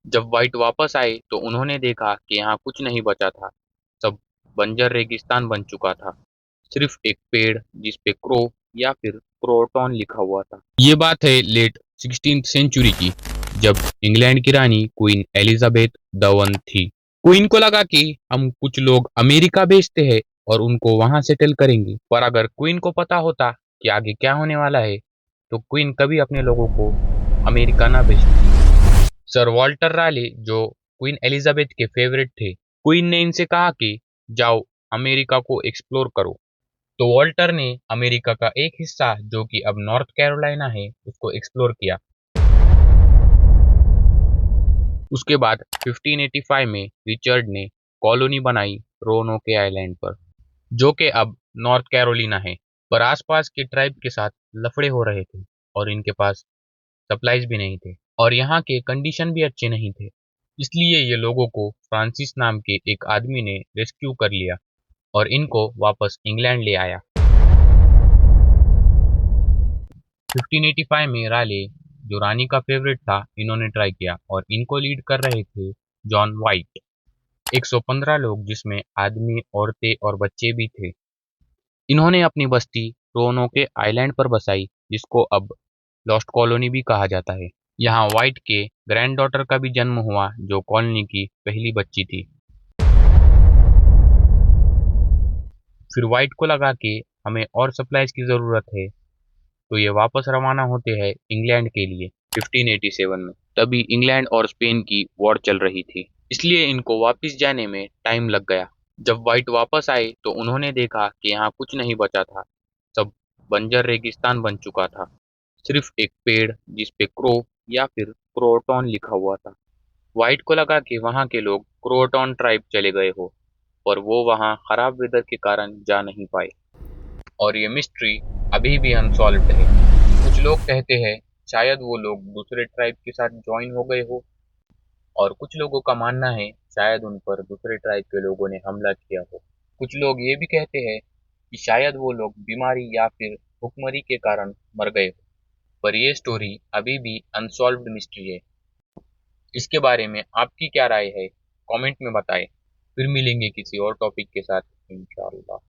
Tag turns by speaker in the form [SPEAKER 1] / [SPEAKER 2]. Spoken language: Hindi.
[SPEAKER 1] जब व्हाइट वापस आए तो उन्होंने देखा कि यहाँ कुछ नहीं बचा था। सब बंजर रेगिस्तान बन चुका था। सिर्फ एक पेड़ जिस पे क्रो या फिर क्रोटॉन लिखा हुआ था। ये बात है लेट 16th सेंचुरी की, जब इंग्लैंड की रानी क्वीन एलिजाबेथ द वन थी। क्वीन को लगा कि हम कुछ लोग अमेरिका भेजते हैं और उनको वहां सेटल करेंगे। पर अगर क्वीन को पता होता कि आगे क्या होने वाला है, तो क्वीन कभी अपने लोगों को अमेरिका ना भेजती। सर वॉल्टर राले, जो क्वीन एलिजाबेथ के फेवरेट थे, क्वीन ने इनसे कहा कि जाओ अमेरिका को एक्सप्लोर करो। तो वॉल्टर ने अमेरिका का एक हिस्सा, जो कि अब नॉर्थ कैरोलिना है, उसको एक्सप्लोर किया। उसके बाद 1585 में रिचर्ड ने कॉलोनी बनाई रोनोके आइलैंड पर, जो कि अब नॉर्थ कैरोलिना है। पर आसपास के ट्राइब के साथ लफड़े हो रहे थे और इनके पास सप्लाईज भी नहीं थे और यहाँ के कंडीशन भी अच्छे नहीं थे। इसलिए ये लोगों को फ्रांसिस नाम के एक आदमी ने रेस्क्यू कर लिया और इनको वापस इंग्लैंड ले आया। 1585 में राले, जो रानी का फेवरेट था, इन्होंने ट्राई किया और इनको लीड कर रहे थे जॉन वाइट। 115 लोग, जिसमें आदमी, औरतें और बच्चे भी थे। इन्होंने अपनी बस्ती रोनोके आइलैंड पर बसाई, जिसको अब लॉस्ट कॉलोनी भी कहा जाता है। यहाँ व्हाइट के ग्रैंडडॉटर का भी जन्म हुआ, जो कॉलोनी की पहली बच्ची थी। फिर व्हाइट को लगा कि हमें और सप्लाईज की ज़रूरत है, तो ये वापस रवाना होते हैं इंग्लैंड के लिए 1587 में। तभी इंग्लैंड और स्पेन की वॉर चल रही थी, इसलिए इनको वापस जाने में टाइम लग गया। जब व्हाइट वापस आए तो उन्होंने देखा कि यहाँ कुछ नहीं बचा था। सब बंजर रेगिस्तान बन चुका था। सिर्फ एक पेड़ जिस पे क्रो या फिर क्रोटॉन लिखा हुआ था। व्हाइट को लगा कि वहाँ के लोग क्रोटॉन ट्राइब चले गए हो, पर वो वहाँ खराब वेदर के कारण जा नहीं पाए और ये मिस्ट्री अभी भी अनसॉल्व्ड है। कुछ लोग कहते हैं शायद वो लोग दूसरे ट्राइब के साथ ज्वाइन हो गए हो, और कुछ लोगों का मानना है शायद उन पर दूसरे ट्राइब के लोगों ने हमला किया हो। कुछ लोग ये भी कहते हैं कि शायद वो लोग बीमारी या फिर भुखमरी के कारण मर गए हो। पर ये स्टोरी अभी भी अनसॉल्व्ड मिस्ट्री है। इसके बारे में आपकी क्या राय है? कमेंट में बताएं। फिर मिलेंगे किसी और टॉपिक के साथ इंशाअल्लाह।